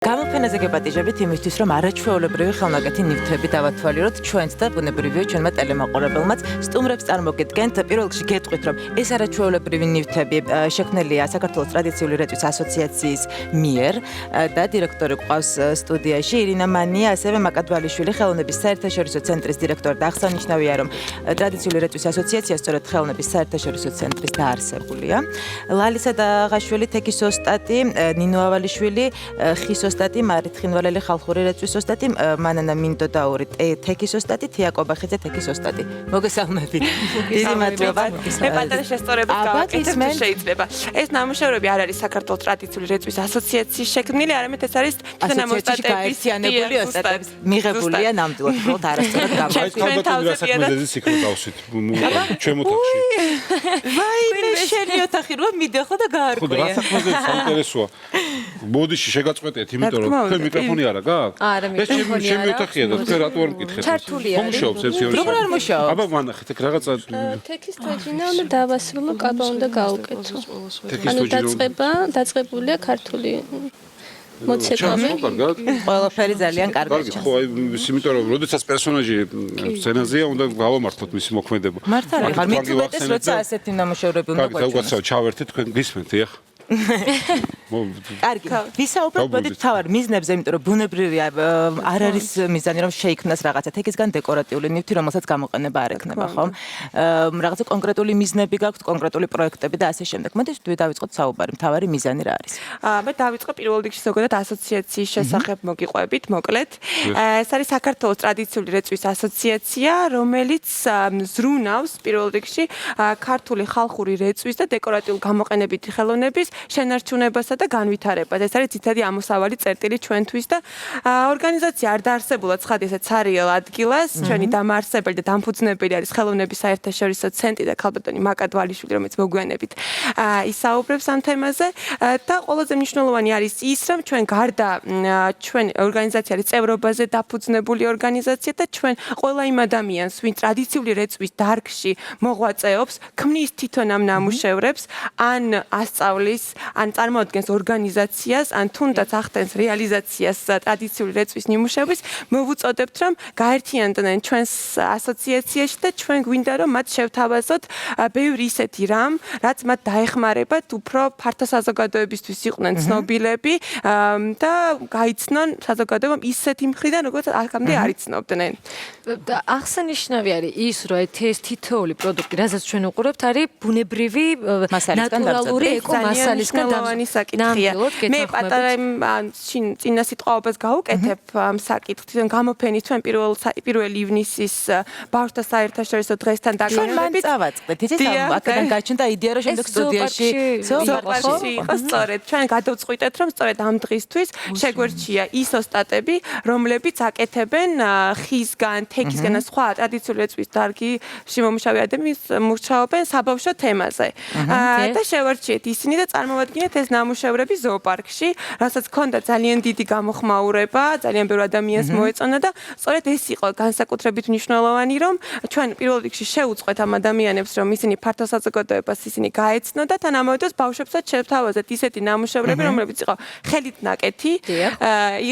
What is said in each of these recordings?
გამოფენაზე გეპატიჟებით იმისთვის, რომ არაჩვეულებრივი ხელნაკეთი ნივთები დავათვალიეროთ ჩვენც და ბუნებრივია ჩვენმა ტელემაყურებელმაც. სტუმრებს წარმოგიდგენთ, პირველ რიგში გეტყვით, რომ ეს არაჩვეულებრივი ნივთები შექმნილია საქართველოს ტრადიციული რეწვის ასოციაციის მიერ და დირექტორი ყავს სტუდიაში ირინა მანია, ასევე მაკადვალიშვილი ხელოვნების საერთაშორისო ცენტრის დირექტორი და აღსანიშნავია, რომ ტრადიციული რეწვის ასოციაცია სწორედ ხელოვნების საერთაშორისო ცენტრის დაარსებულია. ლალისა დაღაშვილი, თექის ოსტატი, ნინო ავალიშვილი, ხის ოსტატი, მარით ხინვალელი ხალხური რეწვის ოსტატი, მანანა მინდოდაური თექის ოსტატი, თია კობახიძე თექის ოსტატი. მოგესალმებით. დიდი მადლობა. მე პატარა შესწორებას გავაკეთებ, შეიძლება. ეს ნამუშევრები არ არის საქართველოს ტრადიციული რეწვის ასოციაციის შექმნილი, არამედ ეს არის ასოციაციის ოსტატების მიღებულია ნამდვილად, უბრალოდ არასწორად ჩემო ოთახში. ვაიმე, შენი ოთახი რო მიდეხო და გაარკვია. რა საქმეზე საინტერესოა. ბოდიში შეგაწყვეტეთ, იმიტომ რომ თქვენ მიკროფონი არა გააქვთ? არა, მიკროფონი ჩემი ოთახია და თქვენ რატო არ მკითხეთ? ჩართული არის. მუშაობს ერთი ორი. როგორ არ მუშაობს? აბა მანახეთ, ეგ რაღაცა თექის თოჯინა უნდა დავასრულო, კაბა უნდა გავუკეთო. თექის ანუ თოჯინა. დაწყებულია ქართული მოცეკვები. ყველაფერი ძალიან კარგია. ხო, იმიტომ რომ როდესაც პერსონაჟი სცენაზეა, უნდა გავამართოთ მისი მოქმედება. მართალია, ხარ მithubetes როცა ასეთი ნამუშევრები უნდა კარგი, დაუგაცავ, ჩავერთეთ, თქვენ გისმენთ, ეხ? კარგი. ვისაუბროთ მოდით თავარ მიზნებზე, იმიტომ რომ ბუნებრივია არ არის მიზანი რომ შეიქმნას რაღაცა თექისგან დეკორატიული ნივთი, რომელსაც გამოყენება არ ექნება, ხო? რაღაცა კონკრეტული მიზნები გაქვთ, კონკრეტული პროექტები და ასე შემდეგ. მოდით დავიწყოთ საუბარი, მთავარი მიზანი რა არის? მე დავიწყო პირველ რიგში ზოგადად ასოციაციის შესახებ მოგიყვებით, მოკლედ. ეს არის საქართველოს ტრადიციული რეწვის ასოციაცია, რომელიც ზრუნავს პირველ რიგში ქართული ხალხური რეწვის და დეკორატიულ გამოყენებითი ხელოვნების შენარჩუნებასა და განვითარებას. ეს არის ძირითადი ამოსავალი წერტილი ჩვენთვის და ორგანიზაცია არ დაარსებულა ცხადი ესე ცარიელ ადგილას. ჩვენი დამაარსებელი და დამფუძნებელი არის ხელოვნების საერთაშორისო ცენტრი და ქალბატონი მაკადვალიშვილი, რომელიც მოგვიანებით ისაუბრებს ამ თემაზე და ყველაზე მნიშვნელოვანი არის ის, რომ ჩვენ გარდა ჩვენი ორგანიზაცია არის წევრობაზე დაფუძნებული ორგანიზაცია და ჩვენ ყველა იმ ადამიანს, ვინც ტრადიციული რეწვის დარგში მოღვაწეობს, ქმნის თვითონ ამ ნამუშევრებს, ან ასწავლის, ან წარმოადგენს ორგანიზაციას, ან თუნდაც ახდენს რეალიზაციას ტრადიციული რეწვის ნიმუშების, მოვუწოდებთ, რომ გაერთიანდნენ ჩვენს ასოციაციაში და ჩვენ გვინდა, რომ მათ შევთავაზოთ ბევრი ისეთი რამ, რაც მათ დაეხმარებათ უფრო ფართო საზოგადოებისთვის იყვნენ ცნობილები და გაიცნონ საზოგადოებამ ისეთი მხრიდან, როგორც აქამდე არ იცნობდნენ. აღსანიშნავი არის ის, რომ ეს თითოეული პროდუქტი, რასაც ჩვენ უყურებთ, არის ბუნებრივი ნატურალური ეკომასალისგან დამზადებული საკითხია. მე პატარა წინა სიტყვაობას გავუკეთებ ამ საკითხს, გამოფენის ჩვენ პირველ ივნისის ბავშვთა საერთაშორისო დღესთან დაკავშირებით. ჩვენ წავაწყდეთ, იცით, აქედან გაჩნდა იდეა, რომ შემდეგ სტუდიაში ზოოპარკში იყოს სწორედ. ჩვენ გადავწყვიტეთ, რომ სწორედ ამ დღისთვის შეგვერჩია ის ოსტატები, რომლებიც აკეთებენ ხისგან, თექისგან და სხვა ტრადიციული რეწვის დარგში მომუშავე ადამიანის მუშაობენ საბავშვო თემაზე. და შევარჩიეთ ისინი და წარმოვადგინეთ ეს ნამუშევრები ზოოპარკში, რასაც ჰქონდა ძალიან დიდი გამოხმაურება, ძალიან ბევრ ადამიანს მოეწონა და სწორედ ეს იყო განსაკუთრებით მნიშვნელოვანი, რომ ჩვენ პირველ რიგში შევუწყეთ ამ ადამიანებს, რომ ისინი ფართო საზოგადოებას ისინი გაეცნო და თან ამავე დროს ბავშვებსაც შევთავაზეთ ისეთი ნამუშევრები, რომლებიც იყო ხელით ნაკეთი,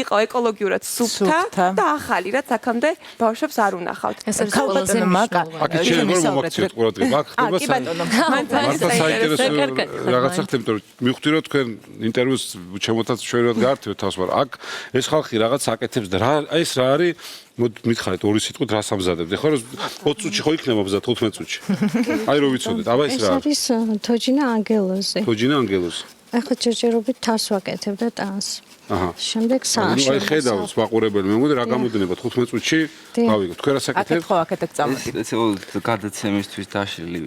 იყო ეკოლოგიურად სუფთა და ახალი, რაც აქამდე ბავშვებს არ უნახავთ. ეს არის ყველაზე მნიშვნელოვანი. აქ შეიძლება რომ მომაქციოთ ყურადღება. აქ ხდება საინტერესო რაღაცა ხდება, იმიტომ რომ მივხვდი რომ თქვენ ინტერვიუს ჩემოთაც შევეროთ გაართიოთ თავს, მაგრამ აქ ეს ხალხი რაღაც აკეთებს და რა ეს რა არის? მითხარით ორი სიტყვით რას ამზადებთ? ხო 20 წუთში ხო იქნება მზად 15 წუთში. აი რომ ვიცოდეთ, აბა ეს რა არის? ეს არის თოჯინა ანგელოზი. თოჯინა ანგელოზი. ახლა ჯერჯერობით თავს ვაკეთებ და ტანს. შემდეგ სააშო. აი ხედავს მაყურებელი, მე მგონი რა გამოდენება 15 წუთში გავიგოთ. თქვენ რას აკეთებთ? აკეთო, აკეთეთ წამოდი. სპეციალურად გადაცემისთვის დაშლილი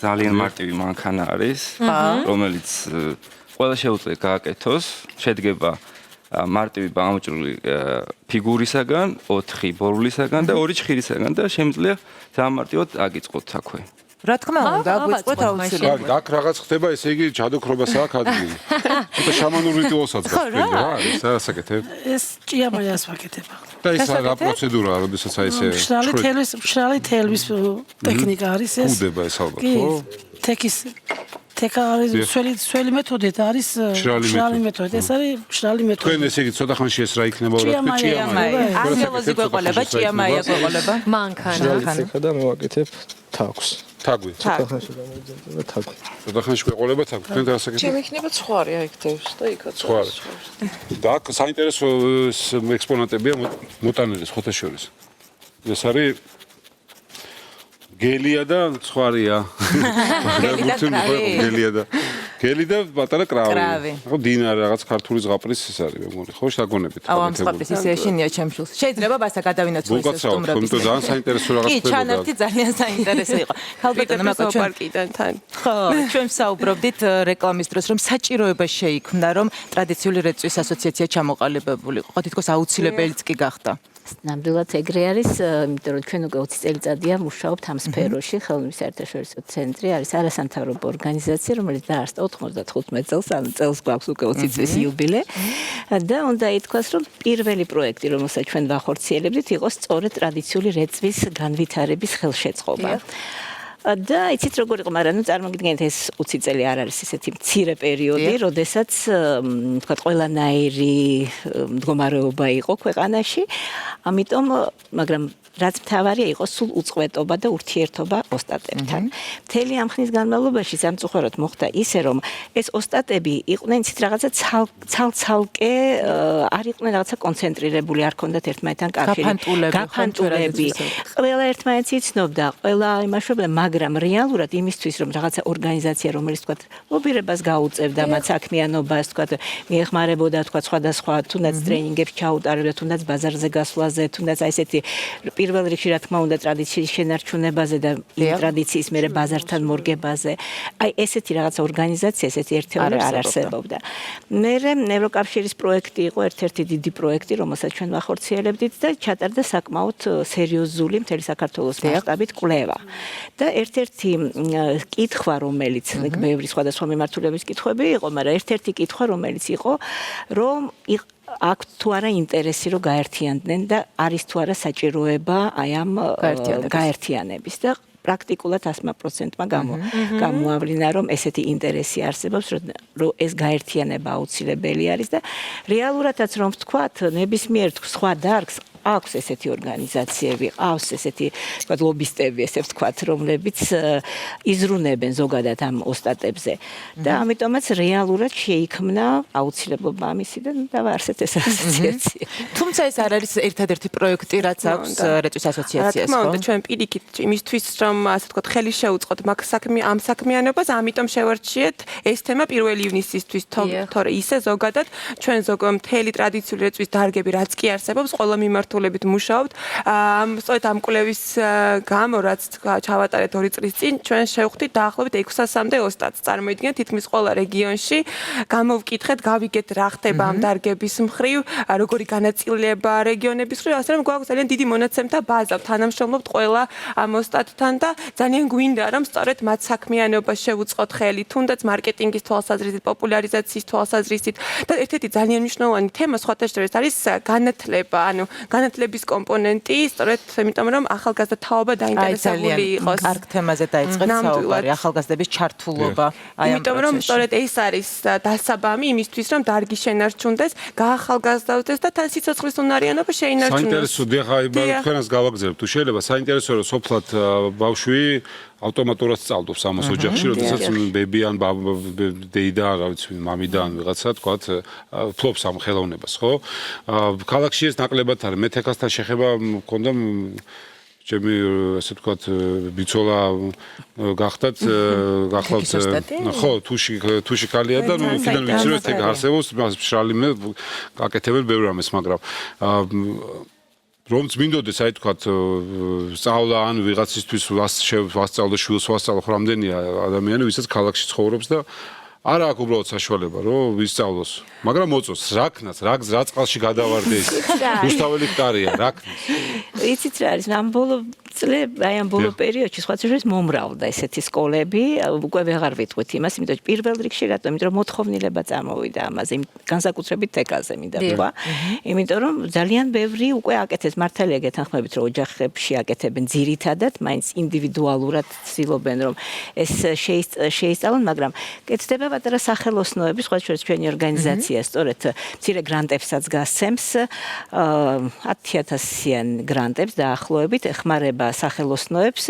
ძალიან მარტივი მანქანა არის, რომელიც ყველა შეუძლია გააკეთოს, შედგება მარტივი ბამოჭრილი ფიგურისაგან, 4 ბორულისაგან და 2 ჩხირისაგან და შემიძლია სამარტივად აგიწყოთ აქვე. რა თქმა უნდა, გვიწყოთ აუცილებლად. კარგი, აქ რაღაც ხდება, ესე იგი ჯადოქრობასა აქ ადგილი. ცოტა შამანურ რიტუალსაც გასწრებით რა არის? რა საკეთებ? ეს ჭიამაიას ვაკეთებ. და ის რა პროცედურაა, როდესაც აი ესე მშრალი თელვის ტექნიკა არის ეს. ხუდება ეს ალბათ, ხო? თექის თეკა არის სველი მეთოდით არის მშრალი მეთოდით. ეს არის მშრალი მეთოდი. თქვენ ესე იგი ცოტა ხანში ეს რა იქნება რა თქმა ჭიამაია. არქეოლოგი გვეყოლება, ჭიამაია გვეყოლება. მანქანა. და მოვაკეთებ თაგვს. თაგვი. ცოტა ხანში გამოიძებდა თაგვი. ცოტა ხანში გვეყოლება თაგვი. თქვენ დასაკეთებ. ჩემ იქნება ცხარი აი ქთევს და იქაც. ცხარი. და აქ საინტერესო ექსპონატებია მოტანილის ხოთაშორის. ეს არის გელია და ცხარია. გელია და გელი და პატარა კრავი. ხო დინარი რაღაც ქართული ზღაპრის ის არის მე მგონი. ხო შეგონებით. აუ ამ ზღაპრის ისე შენია ჩემშულს. შეიძლება ბასა გადავინაცვლო ეს სტუმრები. თუმცა ძალიან საინტერესო რაღაც ხდება. კი, ჩანართი ძალიან საინტერესო იყო. ხალბატონო მაგა პარკიდან თან. ხო, ჩვენ საუბრობდით რეკლამის დროს რომ საჭიროება შეიქმნა რომ ტრადიციული რეწვის ასოციაცია ჩამოყალიბებულიყო. ხო, თითქოს აუცილებელიც კი გახდა. ნამდვილად ეგრე არის, იმიტომ რომ ჩვენ უკვე 20 წელიწადია მუშაობთ ამ სფეროში, ხელოვნების საერთაშორისო ცენტრი არის არასამთავრობო ორგანიზაცია, რომელიც დაარსდა 95 წელს, ანუ წელს გვაქვს უკვე 20 წლის იუბილე. და უნდა ითქვას, რომ პირველი პროექტი, რომელსაც ჩვენ ვახორციელებდით, იყო სწორედ ტრადიციული რეწვის განვითარების ხელშეწყობა. და იცით როგორ იყო, მაგრამ წარმოგიდგენთ ეს 20 წელი არ არის ესეთი მცირე პერიოდი, როდესაც თქვა ყველანაირი მდგომარეობა იყო ქვეყანაში. ამიტომ, მაგრამ რაც მთავარია იყო სულ უწყვეტობა და ურთიერთობა ოსტატებთან. მთელი ამ ხნის განმავლობაში სამწუხაროდ მოხდა ისე, რომ ეს ოსტატები იყვნენ ცით რაღაცა ცალ-ცალკე არ იყვნენ რაღაცა კონცენტრირებული, არ ჰქონდათ ერთმანეთთან კავშირი. გაფანტულები. ყველა ერთმანეთს იცნობდა, ყველა იმაშობდა, მაგრამ რეალურად იმისთვის, რომ რაღაცა ორგანიზაცია, რომელიც თქვა ლობირებას გაუწევდა მათ საქმიანობას, თქვა მიეხმარებოდა თქვა სხვადასხვა თუნდაც ტრენინგებს ჩაუტარებდა, თუნდაც ბაზარზე გასვლაზე, თუნდაც აი ესეთი პირველ რიგში რა თქმა უნდა ტრადიციის შენარჩუნებაზე და ტრადიციის მერე ბაზართან მორგებაზე. აი ესეთი რაღაც ორგანიზაცია, ესეთი ერთეული არ არსებობდა. მერე ევროკავშირის პროექტი იყო ერთ-ერთი დიდი პროექტი, რომელსაც ჩვენ ვახორციელებდით და ჩატარდა საკმაოდ სერიოზული მთელი საქართველოს მასშტაბით კვლევა. და ერთ-ერთი კითხვა, რომელიც ბევრი სხვადასხვა მიმართულების კითხვები იყო, მაგრამ ერთ-ერთი კითხვა, რომელიც იყო, რომ აქვს თუ არა ინტერესი რომ გაერთიანდნენ და არის თუ არა საჭიროება აი ამ გაერთიანების და პრაქტიკულად 100%-მა გამოავლინა რომ ესეთი ინტერესი არსებობს რომ ეს გაერთიანება აუცილებელი არის და რეალურადაც რომ ვთქვათ ნებისმიერ სხვა დარგს აქვს ესეთი ორგანიზაციები, აქვს ესეთი თქვა ლობისტები, ესე ვთქვათ, რომლებიც იზრუნებენ ზოგადად ამ ოსტატებზე. და ამიტომაც რეალურად შეიქმნა აუცილებლობა ამისი და დავაარსეთ ეს ასოციაცია. თუმცა ეს არ არის ერთადერთი პროექტი, რაც აქვს რეწვის ასოციაციას, ხო? რა ჩვენ პირიქით იმისთვის რომ ასე ვთქვათ ხელი შეუწყოთ ამ საქმიანობას, ამიტომ შევარჩიეთ ეს თემა 1 ივნისისთვის, თორე ისე ზოგადად ჩვენ მთელი ტრადიციული რეწვის დარგები რაც კი არსებობს, ყველა მიმართულებით მუშაობთ. სწორედ ამ კვლევის გამო რაც ჩავატარეთ 2 წლის წინ, ჩვენ შევხვდით დაახლოებით 600-მდე ოსტატს. წარმოიდგინეთ, თითქმის ყველა რეგიონში გამოვკითხეთ, გავიგეთ რა ხდება ამ დარგების მხრივ, როგორი განაწილება რეგიონების მხრივ, ასე რომ გვაქვს ძალიან დიდი მონაცემთა ბაზა. თანამშრომლობთ ყველა ამ ოსტატთან და ძალიან გვინდა რომ სწორედ მათ საქმიანობას შევუწყოთ ხელი, თუნდაც მარკეტინგის თვალსაზრისით, პოპულარიზაციის თვალსაზრისით და ერთ-ერთი ძალიან მნიშვნელოვანი თემა სხვათა შორის არის განათლება, ანუ განათლების კომპონენტი, სწორედ იმიტომ რომ ახალგაზრდა თაობა დაინტერესებული იყოს. კარგ თემაზე დაიწყეთ საუბარი, ახალგაზრდების ჩართულობა. იმიტომ რომ სწორედ ეს არის დასაბამი იმისთვის რომ დარგი შენარჩუნდეს, გაახალგაზრდავდეს და თან სიცოცხლის უნარიანობა შეინარჩუნოს. საინტერესო დიახ, თქვენას გავაგზავნებთ. თუ შეიძლება საინტერესო რომ სოფლად ბავშვი ავტომატურად სწავლობს ამას ოჯახში, როდესაც ბებიან, დეიდა, რა ვიცი, მამიდან ვიღაცა თქვათ, ფლობს ამ ხელოვნებას, ხო? ქალაქში ეს ნაკლებად არის. მე თეკასთან შეხება მქონდა ჩემი ასე ვთქვათ ბიცოლა გახდათ გახლავთ ხო თუში კალია და ნუ იქიდან ვიცი რომ ეგ არსებობს მშრალი მე გაკეთებენ ბევრ რამეს მაგრამ რომ წმინდოდეს აი თქვათ სწავლა ან ვიღაცისთვის ვასწავლო შვილს ვასწავლო რამდენია ადამიანი ვისაც ქალაქში ცხოვრობს და არა აქვს უბრალოდ საშუალება რომ ვისწავლოს მაგრამ მოწოს რა ქნას რა წყალში გადავარდე ეს უსტაველი ხტარია რა ქნას იცით რა არის ამ ბოლო აი ამ ბოლო პერიოდში სხვა შორის მომრავლდა ესეთი სკოლები, უკვე ვეღარ ვიტყვით იმას, იმიტომ რომ პირველ რიგში რატომ? იმიტომ რომ მოთხოვნილება წარმოვიდა ამაზე, განსაკუთრებით თეკაზე მინდა თქვა. იმიტომ რომ ძალიან ბევრი უკვე აკეთეს მართალია გეთანხმებით, რომ ოჯახებში აკეთებენ ძირითადად, მაინც ინდივიდუალურად ცდილობენ რომ ეს შეისწავლონ, მაგრამ კეთდება პატარა სახელოსნოები, სხვა შორის ჩვენი ორგანიზაცია სწორედ მცირე გრანტებსაც გასცემს, 10,000-იან გრანტებს დაახლოებით ეხმარება სახელოსნოებს,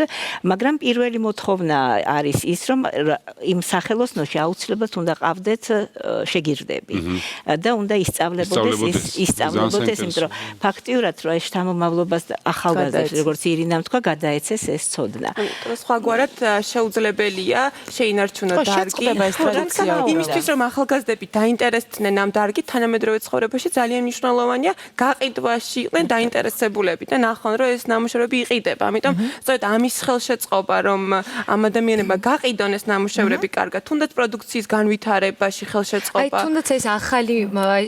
მაგრამ პირველი მოთხოვნა არის ის, რომ იმ სახელოსნოში აუცილებლად უნდა ყავდეთ შეგირდები და უნდა ისწავლებოდეს, იმიტომ რომ ფაქტიურად რომ ეს შთამომავლობას ახალგაზრდებს, როგორც ირინამ თქვა, გადაეცეს ეს ცოდნა. სხვაგვარად შეუძლებელია შეინარჩუნოთ დარგი. იმისთვის რომ ახალგაზრდები დაინტერესდნენ ამ დარგით, თანამედროვე ცხოვრებაში ძალიან მნიშვნელოვანია გაყიდვაში იყვნენ დაინტერესებულები და ნახონ რომ ეს ნამუშევრები იყიდება. ამიტომ სწორედ ამის ხელშეწყობა რომ ამ ადამიანებმა გაყიდონ ეს ნამუშევრები კარგად, თუნდაც პროდუქციის განვითარებაში ხელშეწყობა. აი თუნდაც ეს ახალი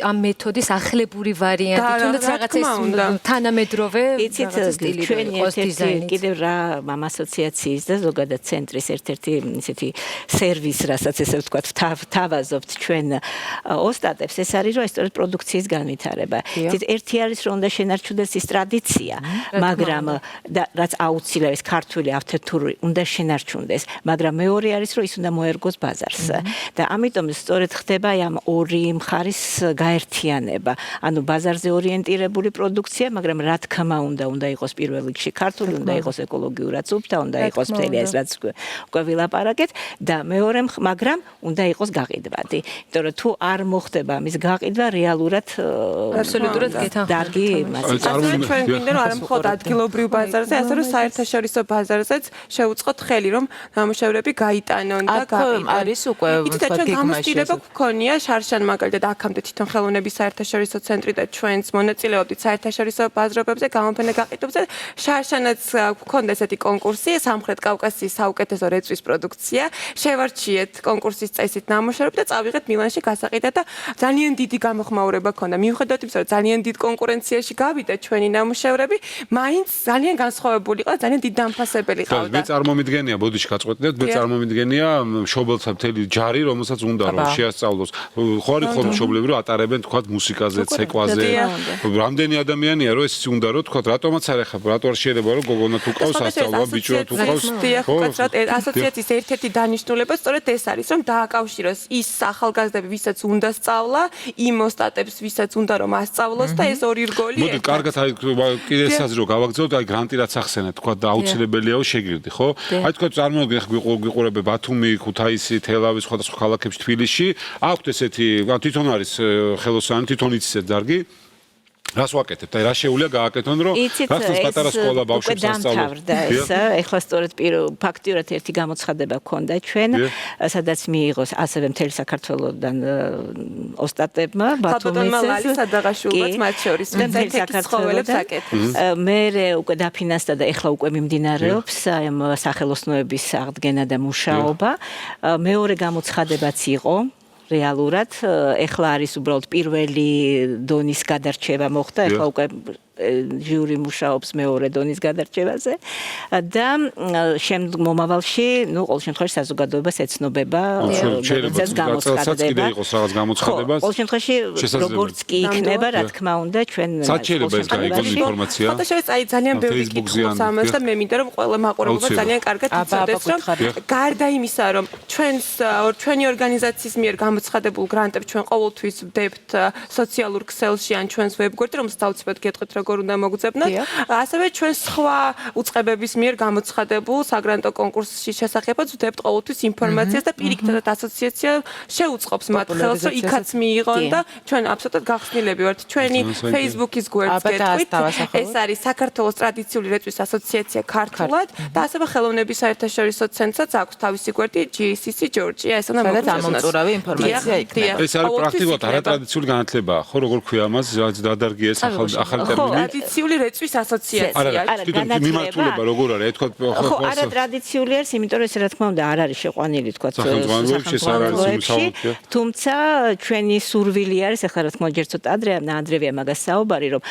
ამ მეთოდის ახლებური ვარიანტი, თუნდაც რაღაცა ეს თანამედროვე სტილი იყოს დიზაინი. კიდევ რა ამ ასოციაციის და ზოგადად ცენტრის ერთ-ერთი ისეთი სერვისი, რასაც ესე ვთქვათ, თავაზობთ ჩვენ ოსტატებს, ეს არის რომ ეს სწორედ პროდუქციის განვითარება. ერთი არის რომ უნდა შენარჩუნდეს ის ტრადიცია, მაგრამ რაც აუცილებელი ქართული ავთენტური უნდა შენარჩუნდეს, მაგრამ მეორე არის რომ ის უნდა მოერგოს ბაზარს. და ამიტომ სწორედ ხდება ამ ორი მხარის გაერთიანება. ანუ ბაზარზე ორიენტირებული პროდუქცია, მაგრამ რა თქმა უნდა იყოს პირველ რიგში ქართული, უნდა იყოს ეკოლოგიურად სუფთა, უნდა იყოს მთელი ეს რაც უკვე ვილაპარაკეთ და მეორე მაგრამ უნდა იყოს გაყიდვადი. იმიტომ რომ თუ არ მოხდება ამის გაყიდვა, რეალურად აბსოლუტურად დარგი იმას. ჩვენ გვინდა რომ არა მხოლოდ ადგილობრივ ბაზარზე, ასე რომ საერთაშორისო ბაზარზეც შეუწყოთ ხელი, რომ ნამუშევრები გაიტანონ და გაყიდონ. არის უკვე თქვა გამოცდილება გქონია შარშან მაგალითად აქამდე თვითონ ხელოვნების საერთაშორისო ცენტრი და ჩვენც მონაწილეობდით საერთაშორისო ბაზრობებზე, გამოფენა გაყიდვებზე. შარშანაც გქონდა ესეთი კონკურსი, სამხრეთ კავკასიის საუკეთესო რეწვის პროდუქცია. შევარჩიეთ კონკურსის წესით ნამუშევრები და წავიღეთ მილანში გასაყიდად და ძალიან დიდი გამოხმაურება ჰქონდა. მიუხედავად იმისა, რომ ძალიან დიდ კონკურენციაში გავიდა ჩვენი ნამუშევრები, მაინც ძალიან განსხვავებული იყო, ძალიან დიდ დამფასებელი ყავდა. მე წარმომიდგენია, ბოდიში გაწყვეტდეთ, მე წარმომიდგენია მშობელთა მთელი ჯარი, რომელსაც უნდა რომ შეასწავლოს. ხო არის ხოლმე მშობლები, რომ ატარებენ თქვათ მუსიკაზე, ცეკვაზე. რამდენი ადამიანია, რომ ეს უნდა რომ თქვათ, რატომაც არ ეხება, რატო არ შეიძლება რომ გოგონა თუ ყავს ასწავლა, ბიჭო თუ ყავს. ხო, ასოციაციის ერთ-ერთი დანიშნულება სწორედ ეს არის, რომ დააკავშიროს ის ახალგაზრდები, ვისაც უნდა სწავლა, იმ ოსტატებს, ვისაც უნდა რომ ასწავლოს და ეს ორი რგოლი. მოდი, კარგად აი კიდე საძრო რომ გავაგზავნოთ, აი გრანტი რაც ახსენეთ, თქვა და აუცილებელიაო შეგირდი, ხო? აი თქვა წარმოგიდგენთ გვიყურებები ბათუმი, ქუთაისი, თელავის, სხვადასხვა ქალაქებში, თბილისში, აქვთ ესეთი, თვითონ არის ხელოსანი, თვითონ იცის ეს დარგი. რას ვაკეთებთ? აი რა შეუულია გააკეთონ, რომ გახსნას პატარა სკოლა ბავშვებს ასწავლოს. ეხლა სწორედ ფაქტიურად ერთი გამოცხადება ჰქონდა ჩვენ, სადაც მიიღოს ასევე მთელი საქართველოსდან ოსტატებმა, ბათუმის სადაღაშვილებაც მათ შორის მთელი საქართველოს აკეთებს. მე უკვე დაფინანსდა და ეხლა უკვე მიმდინარეობს ამ სახელოსნოების აღდგენა და მუშაობა. მეორე გამოცხადებაც იყო რეალურად ეხლა არის უბრალოდ პირველი დონის გადარჩევა მოხდა, ეხლა უკვე ჟიური მუშაობს მეორე დონის გადარჩევაზე და შემდგომ მომავალში, ნუ ყოველ შემთხვევაში საზოგადოებას ეცნობება როდესაც გამოცხადდება. იყოს რაღაც გამოცხადება. ყოველ შემთხვევაში როგორც კი იქნება, რა თქმა უნდა, ჩვენ საჭიროა ეს გაიგონ ინფორმაცია. ფოტოშოპს აი ძალიან ბევრი კითხავს ამას და მე მინდა რომ ყველა მაყურებელმა ძალიან კარგად იცოდეს, რომ გარდა იმისა, რომ ჩვენი ორგანიზაციის მიერ გამოცხადებულ გრანტებს ჩვენ ყოველთვის ვდებთ სოციალურ ქსელში ან ჩვენს ვებგვერდზე, რომელსაც აუცილებლად გეტყვით როგორ უნდა მოგძებნოთ. ასევე ჩვენ სხვა უწყებების მიერ გამოცხადებულ საგრანტო კონკურსში შესახებაც ვდებთ ყოველთვის ინფორმაციას და პირიქითაც ასოციაცია შეუწყობს მათ ხელს, რომ იქაც მიიღონ და ჩვენ აბსოლუტურად გახსნილები ვართ. ჩვენი Facebook-ის გვერდს გეტყვით. ეს არის საქართველოს ტრადიციული რეწვის ასოციაცია ქართულად და ასევე ხელოვნების საერთაშორისო ცენტრსაც აქვს თავისი გვერდი GCC Georgia. ეს უნდა ამოწურავი ინფორმაცია იქნება. ეს არის პრაქტიკულად არატრადიციული განათლებაა, ხო, როგორ ქვია ამას, დადარგია ეს ახალი ტერმინი. ტრადიციული რეწვის ასოციაცია. თვითონ მიმართულება როგორ არის? თქვა ხო, არა ტრადიციული არის, იმიტომ რომ ეს რა თქმა უნდა არ არის შეყვანილი თქვა სახელმწიფოებში, თუმცა ჩვენი სურვილი არის, ახლა რა თქმა უნდა ჯერ ცოტა ადრევია მაგას საუბარი, რომ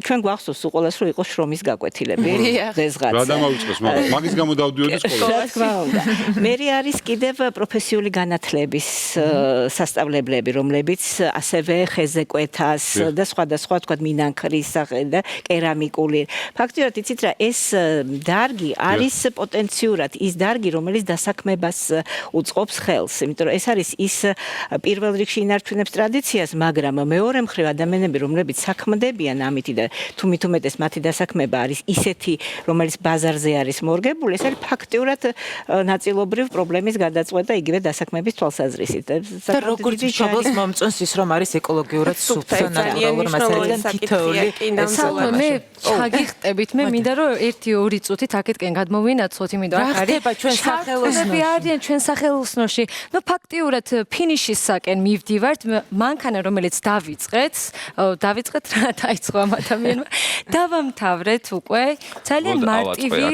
ჩვენ გვახსოვს უყოლას რომ იყოს შრომის გაკვეთილები დღესღაც. რა დამავიწყოს, მაგრამ მაგის გამო დავდიოდი სკოლაში. რა თქმა უნდა. მე არის კიდევ პროფესიული განათლების სასწავლებლები, რომლებიც ასევე ხეზე კვეთას და სხვადასხვა თქვა მინანქრის და კერამიკული. ფაქტიურად იცით რა ეს დარგი არის პოტენციურად ის დარგი, რომელიც დასაქმებას უწყობს ხელს, იმიტომ რომ ეს არის ის პირველ რიგში ინარჩუნებს ტრადიციას, მაგრამ მეორე მხრივ ადამიანები, რომლებიც საქმდებიან ამითი და თუ მით უმეტეს მათი დასაქმება არის ისეთი, რომელიც ბაზარზე არის მორგებული, ეს არის ფაქტიურად ნაწილობრივ პრობლემის გადაწყვეტა იგივე დასაქმების თვალსაზრისით. და როგორც შობელს მომწონს ის რომ არის ეკოლოგიურად სუფთა ნატურალურ მასალიდან თითოეული სალმე მე ჩაგიხტებით მე მინდა რომ 1-2 წუთით აქეთკენ გადმოვინაცოთ იმიტომ აქ არის ჩვენ სახელოსნოში არიან ჩვენ სახელოსნოში ნუ ფაქტიურად ფინიშისაკენ მივდივართ მანქანა რომელიც დავიწყეთ რა დაიწყო ამ ადამიანმა დავამთავრეთ უკვე ძალიან მარტივი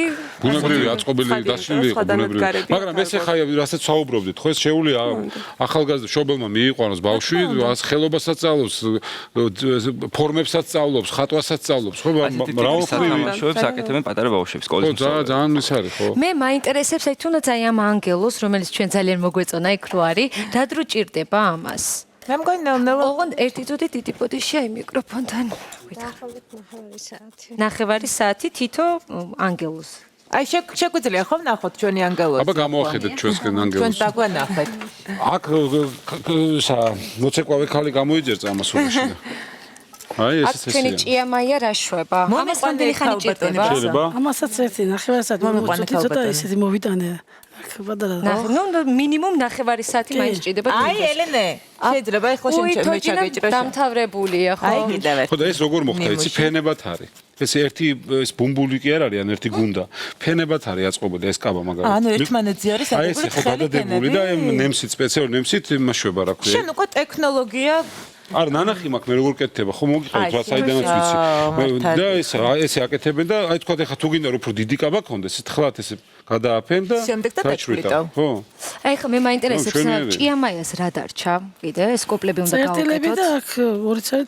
ბუნებრივი აწყობილი დასვლილი იყო ბუნებრივი მაგრამ ეს ახლა რასაც საუბრობდით ხო ეს შეუულია ახალგაზრდა შობელმა მიიყვანოს ბავშვი ხელობასაც სწავლობს ფორმებსაც სწავლობს ხატვასაც სწავლობს ხო მრავალფეროვანს აკეთებენ პატარა ბავშვებს სკოლის ხო ძალიან ის არის ხო მე მაინტერესებს აი თუნდაც აი ამ ანგელოს რომელიც ჩვენ ძალიან მოგვეწონა იქ რო არის რა დრო ჭირდება ამას მე მგონი ნელ-ნელა ოღონდ ერთი წუთი დიდი პოდიში აი მიკროფონთან ნახევარი საათი თითო ანგელოს აი შეგვიძლია ხომ ნახოთ ჩვენი ანგელოს აბა გამოახედეთ ჩვენსკენ ანგელოს ჩვენ დაგვანახეთ აქ მოცეკვავე ხალი გამოიძერწა ამას უბაში აი ეს ეს ჩვენი ჭიამაია რა შვება ამას რამდენი ხანი ჭირდება ამასაც ერთი ნახევარი საათი მოწუთი ცოტა ისეთი მოვიტანე ნუ მინიმუმ ნახევარი საათი მაინც ჭირდება აი ელენე შეიძლება ეხლა მე ჩაგეჭრა დამთავრებულია ხო აი კიდევ ხო და ეს როგორ მოხდა იცი ფენებად არის ეს ერთი ეს ბუმბული კი არ არის ან ერთი გუნდა ფენებად არის აწყობოდა ეს კაბა მაგალითად ანუ ერთმანეთზე არის აი ეს ხო გადადებული და ნემსით სპეციალური ნემსით იმაშვება რა ქვია შენ უკვე ტექნოლოგია არ ნანახი მაქვს მე როგორ კეთდება ხო მოგიყავით რა საიდანაც ვიცი და ესე აკეთებენ და აი თქვა ეხა თუ გინდა რომ უფრო დიდი კაბა ქონდეს თხლად ესე გადააფენ და შემდეგ და დაჭრიტავ ხო აი ხა მე მაინტერესებს ჭიამაიას რა დარჩა კიდე ეს კოპლები უნდა გავაკეთოთ და აქ 2 წელი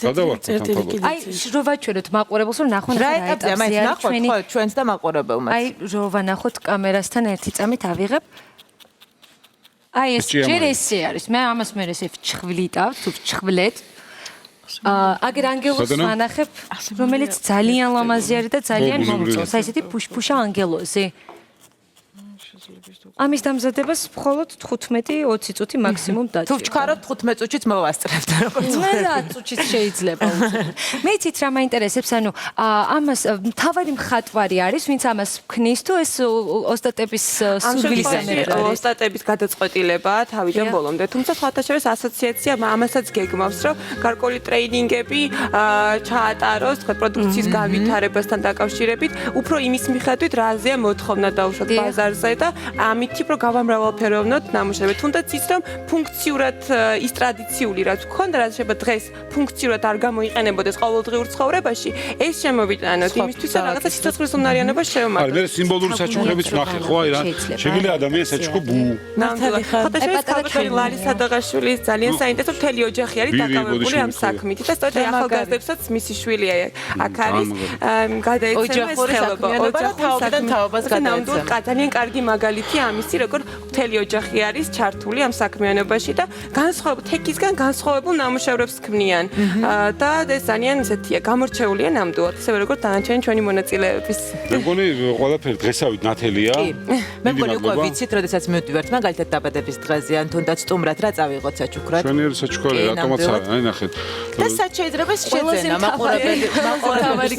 წერტილი კიდე აი რო ვაჩვენოთ მაყურებელს რომ ნახონ რა ეტაპზე ამას ნახოთ ხო ჩვენს და მაყურებელმაც აი რო ვანახოთ კამერასთან ერთი წამით ავიღებ აი ეს ჯერ ესე არის მე ამას მე ესე ჩხვლიტავ თუ ჩხვლეთ აგერ ანგელოს ვანახებ რომელიც ძალიან ლამაზი არის და ძალიან მომწონს აი ესეთი ფუშფუშა ანგელოზი ამის დამზადებას მხოლოდ 15-20 წუთი მაქსიმუმ დაჭირდება. თუ ვჩქარობ 15 წუთიც მოვასწრებთ როგორც. მე 10 წუთიც შეიძლება. მე იცით რა მაინტერესებს, ანუ ამას თავარი მხატვარი არის, ვინც ამას ქნის თუ ეს ოსტატების სურვილისამებრ არის. ოსტატების გადაწყვეტილება თავიდან ბოლომდე. თუმცა სხვათაშორის ასოციაცია ამასაც გეგმავს, რომ გარკვეული ტრეინინგები ჩაატაროს, თქვა პროდუქციის განვითარებასთან დაკავშირებით, უფრო იმის მიხედვით, რაზეა მოთხოვნა დაუშვათ ბაზარზე და ამით რო გავამრავალფეროვნოთ ნამუშევრები. თუნდაც ის რომ ფუნქციურად ის ტრადიციული რაც გქონდა, რაც შეიძლება დღეს ფუნქციურად არ გამოიყენებოდეს ყოველდღიურ ცხოვრებაში, ეს შემოვიტანოთ იმისთვის, რომ რაღაცა სიცოცხლის უნარიანობა შევმართოთ. არის მე სიმბოლური საჩუქრებიც ვნახე, ხო აი რა. შეგვიძლია ადამიანს საჩუქრო ბუ. ნამდვილად. ხოთაშორის ლარის სადაღაშვილის ძალიან საინტერესო მთელი ოჯახი არის დაკავებული ამ საქმით და სწორედ ახალგაზრდებსაც მისი შვილი აქ არის გადაეცემა ეს ხელობა. ოჯახიდან თაობას გადაეცემა. ძალიან კარგი მაგალითი ამისი, როგორ მთელი ოჯახი არის ჩართული ამ საქმიანობაში და განსხვავებულ თექისგან განსხვავებულ ნამუშევრებს ქმნიან. და ეს ძალიან ისეთია, გამორჩეულია ნამდვილად, ისევე როგორც დანარჩენი ჩვენი მონაწილეების. მე მგონი ყველაფერი დღესავით ნათელია. მე მგონი უკვე ვიცით, როდესაც მივდივართ მაგალითად დაბადების დღეზე ან თუნდაც სტუმრად რა წავიღოთ საჩუქრად. ჩვენი საჩუქრები რატომაც აი ნახეთ. და სად შეიძლება შეძენა მაყურებელი თავარი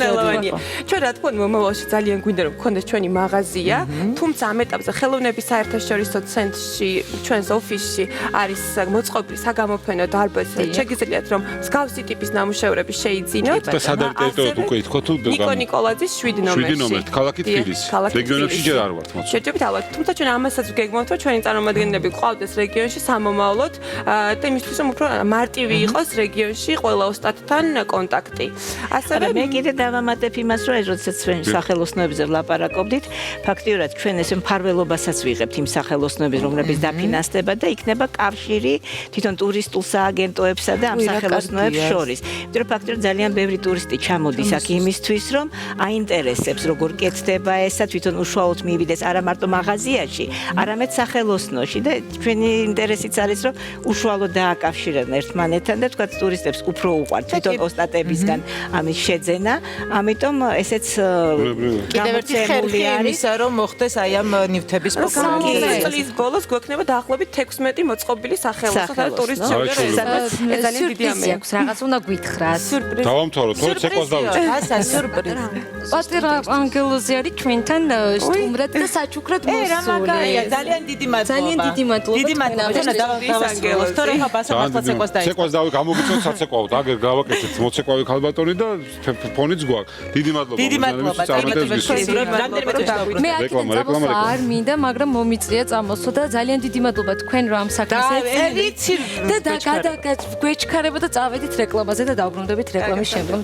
ჩვენ რა თქმა უნდა მომავალში ძალიან გვინდა რომ გქონდეს ჩვენი მაღაზია, თუმცა ამ ეტაპზე ხელოვნების საერთაშორისო ცენტრში, ჩვენს ოფისში არის მოწყობილი საგამოფენო დარბაზი. შეგიძლიათ რომ მსგავსი ტიპის ნამუშევრები შეიძინოთ. და სადარ ტერიტორიად უკვე ითქვა თუ ნიკო ნიკოლაძის 7 ნომერში. 7 ნომერი, ქალაქი თბილისი. რეგიონებში ჯერ არ ვართ მოცემული. შეჯობით ალბათ, თუმცა ჩვენ ამასაც ვგეგმავთ, რომ ჩვენი წარმომადგენლები ყავდეს რეგიონში სამომავლოდ და იმისთვის რომ უფრო მარტივი იყოს რეგიონში ყველა ოსტატთან კონტაქტი. ასევე მე კიდე დავამატებ იმას, რომ როდესაც ჩვენ სახელოსნოებზე ვლაპარაკობდით, ფაქტიურად ჩვენ ეს მფარველობასაც ვიღებთ იმ სახელოსნოების, რომლებიც დაფინანსდება და იქნება კავშირი თვითონ ტურისტულ სააგენტოებსა და ამ სახელოსნოებს შორის. იმიტომ რომ ფაქტიურად ძალიან ბევრი ტურისტი ჩამოდის აქ იმისთვის, რომ აინტერესებს, როგორ კეთდება ესა, თვითონ უშუალოდ მიივიდეს არა მარტო მაღაზიაში, არამედ სახელოსნოში და ჩვენი ინტერესიც არის, რომ უშუალოდ დააკავშირებენ ერთმანეთთან და თქვა ტურისტებს უფრო უყვართ თვითონ ოსტატებისგან ამის შეძენა, ამიტომ ესეც კიდევ ერთი ხერხი იმისა, რომ მოხდეს აი ამ ნივთების პროგრამა. წლის ბოლოს გვექნება დაახლოებით 16 მოწყობილი სახელოსნო და ტურისტ შემდგარი, სადაც ძალიან დიდი ამბავი აქვს, რაღაც უნდა გითხრათ. დავამთავროთ, თორე ცეკვას დავიწყოთ. ასა სიურპრიზი. პატარა ანგელოზი არის ჩვენთან სტუმრად და საჩუქრად მოსული. ძალიან დიდი მადლობა. ძალიან დიდი მადლობა. დიდი მადლობა. ჩვენ დავასრულოთ. თორე ხა ბასამართლა ცეკვას დაიწყო. ცეკვას გავიგამოგიწევთ საცეკვაოდ, აგერ გავაკეთეთ მოცეკვავი ქალბატონი და ფონიც გვაქვს. დიდი მადლობა. დიდი მადლობა. რამდენიმე თვე მე აქედან არ მინდა, მაგრამ მომიწია წამოსო და ძალიან დიდი მადლობა თქვენ რომ ამ საქმეს ეწევით და გადაგაგვეჩქარება და წავედით რეკლამაზე და დავბრუნდებით რეკლამის შემდგომ.